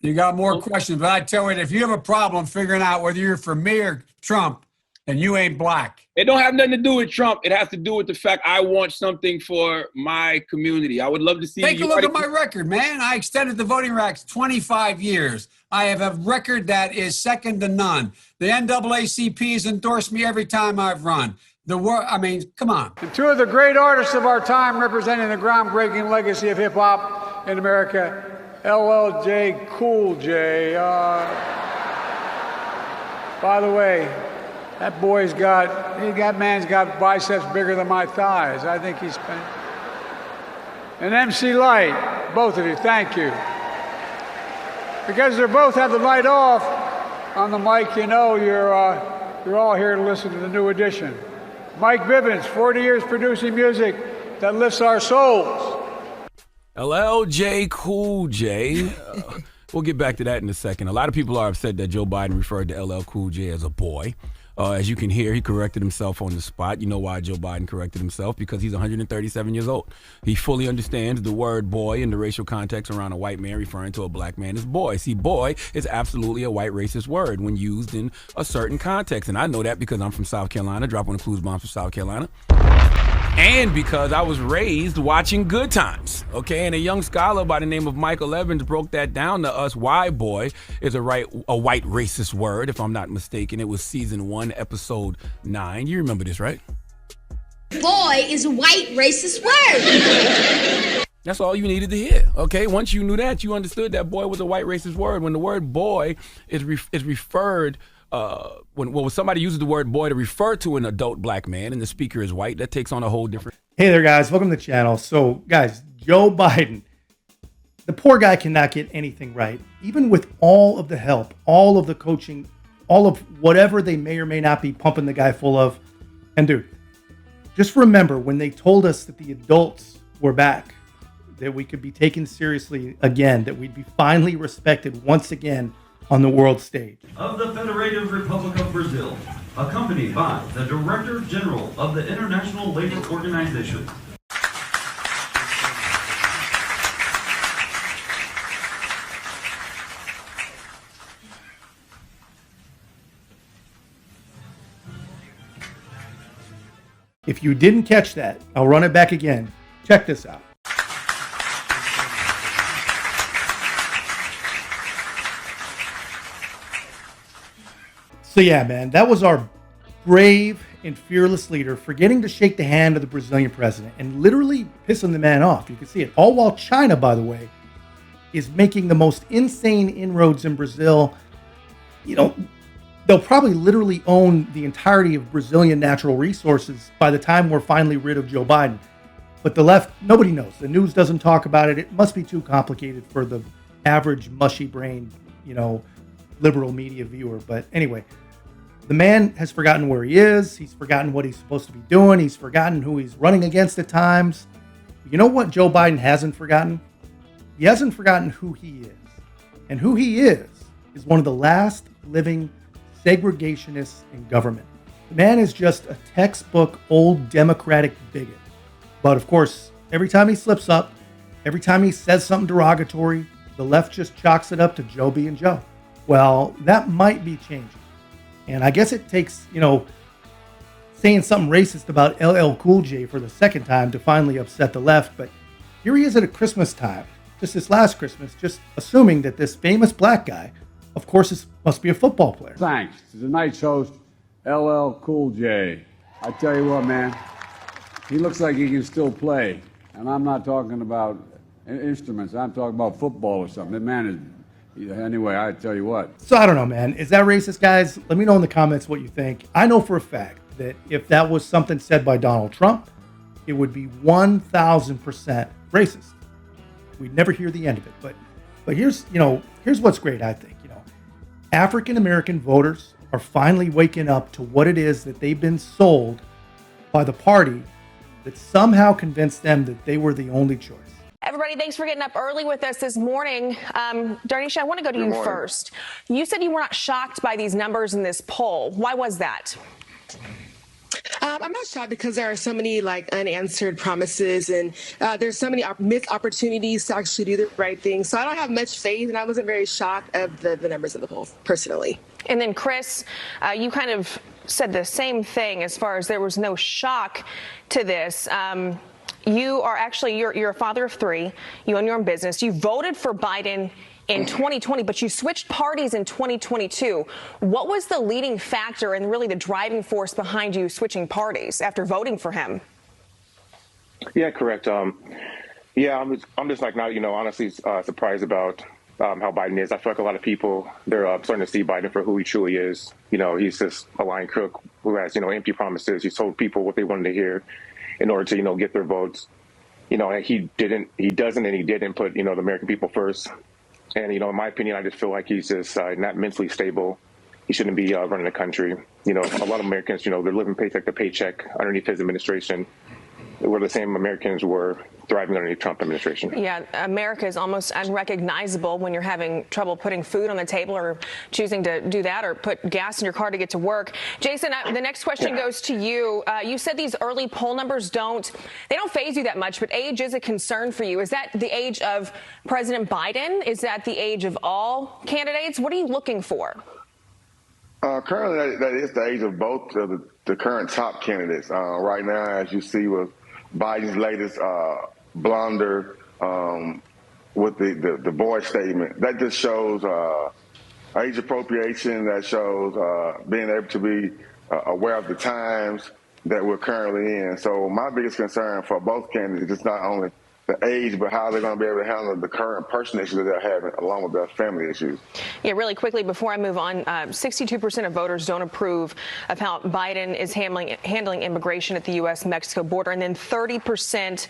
You got more questions, but I tell you, if you have a problem figuring out whether you're for me or Trump, then you ain't black. It don't have nothing to do with Trump. It has to do with the fact I want something for my community. I would love to see. Take a look at my record, man. I extended the voting rights 25 years. I have a record that is second to none. The NAACP has endorsed me every time I've run. I mean, come on. And two of the great artists of our time representing the groundbreaking legacy of hip-hop in America, LL Cool J. By the way, that man's got biceps bigger than my thighs. I think he's been. And MC Light, both of you, thank you. Because they both have the light off on the mic, you know you're all here to listen to the new edition. Mike Bivens, 40 years producing music that lifts our souls. LL Cool J. We'll get back to that in a second. A lot of people are upset that Joe Biden referred to LL Cool J as a boy. As you can hear, he corrected himself on the spot. You know why Joe Biden corrected himself? Because he's 137 years old. He fully understands the word boy in the racial context around a white man referring to a black man as boy. See, boy is absolutely a white racist word when used in a certain context. And I know that because I'm from South Carolina, dropping the clues bombs from South Carolina. And because I was raised watching Good Times, okay? And a young scholar by the name of Michael Evans broke that down to us. Why boy is a white racist word, if I'm not mistaken. It was season 1, episode 9. You remember this, right? Boy is a white racist word. That's all you needed to hear, okay? Once you knew that, you understood that boy was a white racist word. When the word boy is referred when somebody uses the word boy to refer to an adult black man and the speaker is white, that takes on a whole different. Hey there, guys. Welcome to the channel. So, guys, Joe Biden, the poor guy cannot get anything right. Even with all of the help, all of the coaching, all of whatever they may or may not be pumping the guy full of. And dude, just remember when they told us that the adults were back, that we could be taken seriously again, that we'd be finally respected once again on the world stage. Of the Federative Republic of Brazil, accompanied by the Director General of the International Labor Organization. If you didn't catch that, I'll run it back again. Check this out. So yeah, man, that was our brave and fearless leader forgetting to shake the hand of the Brazilian president and literally pissing the man off. You can see it. All while China, by the way, is making the most insane inroads in Brazil. You know, they'll probably literally own the entirety of Brazilian natural resources by the time we're finally rid of Joe Biden. But the left, nobody knows. The news doesn't talk about it. It must be too complicated for the average mushy brain, liberal media viewer. But anyway, the man has forgotten where he is. He's forgotten what he's supposed to be doing. He's forgotten who he's running against at times. You know what Joe Biden hasn't forgotten? He hasn't forgotten who he is. And who he is one of the last living segregationists in government. The man is just a textbook old Democratic bigot. But of course, every time he slips up, every time he says something derogatory, the left just chalks it up to Joe being Joe. Well, that might be changing. And I guess it takes, saying something racist about LL Cool J for the second time to finally upset the left. But here he is at a Christmas time, just this last Christmas, just assuming that this famous black guy, of course, must be a football player. Thanks to tonight's host, LL Cool J. I tell you what, man, he looks like he can still play. And I'm not talking about instruments. I'm talking about football or something. That man is... Anyway, I tell you what. So I don't know, man. Is that racist, guys? Let me know in the comments what you think. I know for a fact that if that was something said by Donald Trump, it would be 1,000% racist. We'd never hear the end of it. But here's what's great, I think. African-American voters are finally waking up to what it is that they've been sold by the party that somehow convinced them that they were the only choice. Everybody, thanks for getting up early with us this morning. Darnisha, I want to go to you first. You said you were not shocked by these numbers in this poll. Why was that? I'm not shocked because there are so many unanswered promises and there's so many missed opportunities to actually do the right thing. So I don't have much faith, and I wasn't very shocked of the numbers of the polls personally. And then, Chris, you kind of said the same thing as far as there was no shock to this. You are actually, you're a father of 3. You own your own business. You voted for Biden in 2020, but you switched parties in 2022. What was the leading factor and really the driving force behind you switching parties after voting for him? Yeah, correct. Yeah, I'm just like not, honestly surprised about how Biden is. I feel like a lot of people, they're starting to see Biden for who he truly is. He's just a lying crook who has, empty promises. He's told people what they wanted to hear in order to, get their votes. And he doesn't and he didn't put, the American people first. And, in my opinion, I just feel like he's just not mentally stable. He shouldn't be running the country. A lot of Americans, they're living paycheck to paycheck underneath his administration, where the same Americans were thriving underneath the Trump administration. Yeah, America is almost unrecognizable when you're having trouble putting food on the table or choosing to do that or put gas in your car to get to work. Jason, the next question goes to you. You said these early poll numbers don't faze you that much, but age is a concern for you. Is that the age of President Biden? Is that the age of all candidates? What are you looking for? Currently, that is the age of both of the current top candidates. Right now, as you see with Biden's latest blunder with the boy statement, that just shows age appropriation. That shows being able to be aware of the times that we're currently in. So my biggest concern for both candidates is not only the age, but how they're going to be able to handle the current personal issues that they're having, along with their family issues. Yeah, really quickly before I move on, 62% of voters don't approve of how Biden is handling immigration at the U.S.-Mexico border, and then 30%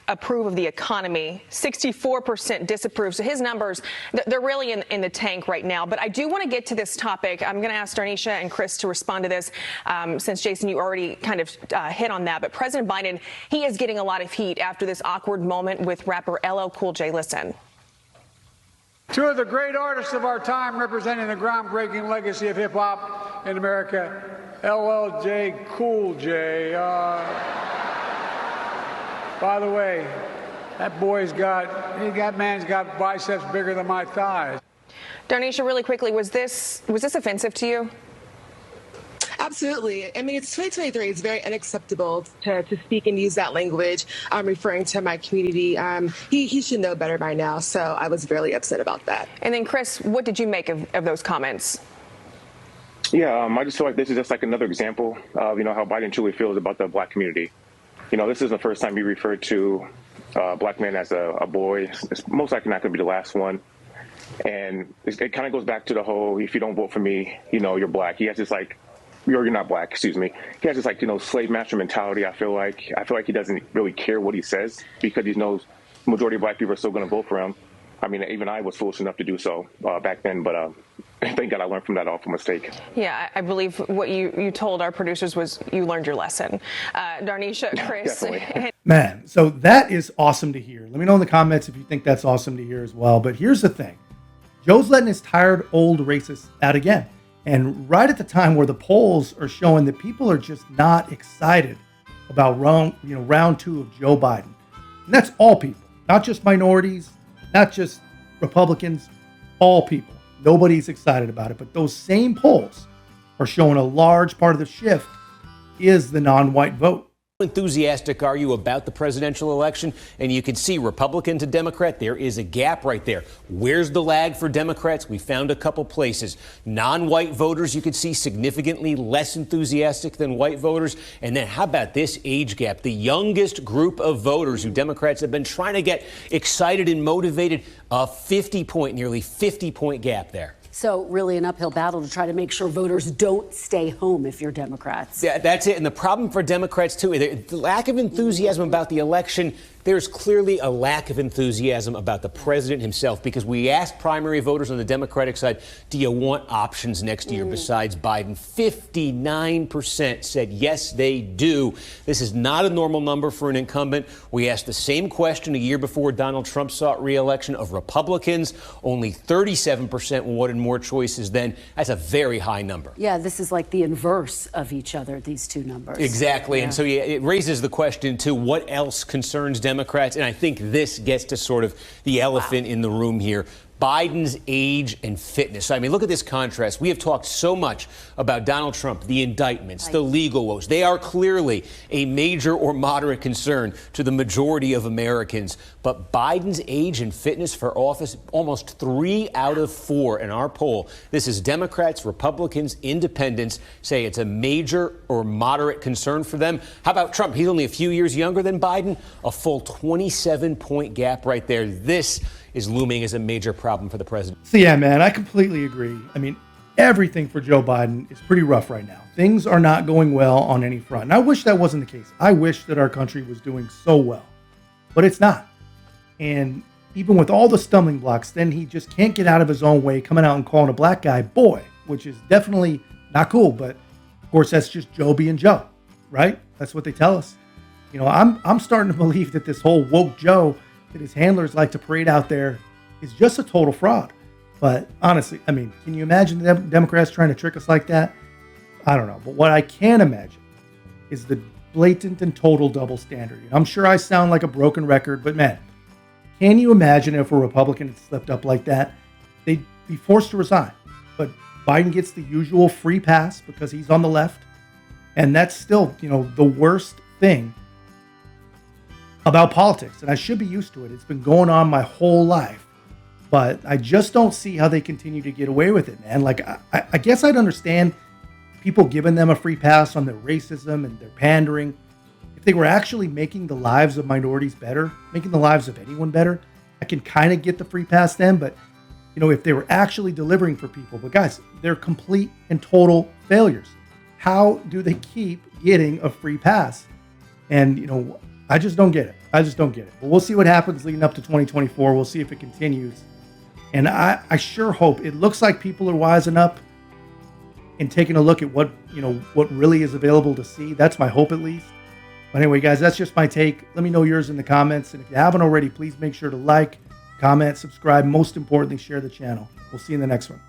approve of the economy. 64% disapprove. So his numbers, they're really in the tank right now. But I do want to get to this topic. I'm going to ask Darnisha and Chris to respond to this, since, Jason, you already kind of hit on that. But President Biden, he is getting a lot of heat after this awkward moment with rapper LL Cool J. Listen. 2 of the great artists of our time representing the groundbreaking legacy of hip-hop in America, LL Cool J. By the way, that man's got biceps bigger than my thighs. Darnisha, really quickly, was this offensive to you? Absolutely. I mean, it's 2023. It's very unacceptable to speak and use that language. I'm referring to my community. He should know better by now. So I was really upset about that. And then, Chris, what did you make of those comments? Yeah, I just feel like this is just like another example of, how Biden truly feels about the Black community. This is the first time he referred to a Black man as a boy. It's most likely not going to be the last one. And it kind of goes back to the whole, if you don't vote for me, you're Black. He has this you're not Black, excuse me. He has this slave master mentality. I feel like he doesn't really care what he says because he knows the majority of Black people are still going to vote for him. I mean, even I was foolish enough to do so back then, but thank God I learned from that awful mistake. Yeah, I believe what you told our producers was you learned your lesson. Darnisha, Chris. Man, so that is awesome to hear. Let me know in the comments if you think that's awesome to hear as well. But here's the thing. Joe's letting his tired old racists out again. And right at the time where the polls are showing that people are just not excited about round 2 of Joe Biden. And that's all people, not just minorities, not just Republicans, all people. Nobody's excited about it. But those same polls are showing a large part of the shift is the non-white vote. Enthusiastic are you about the presidential election? And you can see Republican to Democrat, there is a gap right there. Where's the lag for Democrats? We found a couple places. Non-white voters, you can see significantly less enthusiastic than white voters. And then how about this age gap? The youngest group of voters who Democrats have been trying to get excited and motivated, nearly 50 point gap there. So really an uphill battle to try to make sure voters don't stay home if you're Democrats. Yeah, that's it. And the problem for Democrats, too, the lack of enthusiasm about the election, there's clearly a lack of enthusiasm about the president himself, because we asked primary voters on the Democratic side, do you want options next year besides Biden? 59% said yes, they do. This is not a normal number for an incumbent. We asked the same question a year before Donald Trump sought re-election of Republicans. Only 37% wanted more choices then. That's a very high number. Yeah, this is like the inverse of each other, these two numbers. Exactly. And so it raises the question, too, what else concerns Democrats? And I think this gets to sort of the elephant in the room here. Biden's age and fitness. I mean, look at this contrast. We have talked so much about Donald Trump, the indictments, the legal woes. They are clearly a major or moderate concern to the majority of Americans. But Biden's age and fitness for office, almost 3 out of 4 in our poll. This is Democrats, Republicans, independents say it's a major or moderate concern for them. How about Trump? He's only a few years younger than Biden. A full 27-point gap right there. This is looming as a major problem for the president. So yeah, man, I completely agree. I mean, everything for Joe Biden is pretty rough right now. Things are not going well on any front. And I wish that wasn't the case. I wish that our country was doing so well, but it's not. And even with all the stumbling blocks, then he just can't get out of his own way, coming out and calling a black guy boy, which is definitely not cool. But of course, that's just Joe being Joe, right? That's what they tell us. You know, I'm starting to believe that this whole woke Joe that his handlers like to parade out there is just a total fraud. But honestly, I mean, can you imagine the Democrats trying to trick us like that? I don't know. But what I can imagine is the blatant and total double standard. And I'm sure I sound like a broken record, but man, can you imagine if a Republican had slipped up like that? They'd be forced to resign. But Biden gets the usual free pass because he's on the left. And that's still, you know, the worst thing about politics, and I should be used to it. It's been going on my whole life, but I just don't see how they continue to get away with it, man. Like, I guess I'd understand people giving them a free pass on their racism and their pandering if they were actually making the lives of minorities better, making the lives of anyone better. I can kind of get the free pass then, but you know, if they were actually delivering for people. But guys, they're complete and total failures. How do they keep getting a free pass? And you know, I just don't get it. I just don't get it. But we'll see what happens leading up to 2024. We'll see if it continues. And I sure hope, it looks like people are wising up and taking a look at what really is available to see. That's my hope, at least. But anyway, guys, that's just my take. Let me know yours in the comments. And if you haven't already, please make sure to like, comment, subscribe. Most importantly, share the channel. We'll see you in the next one.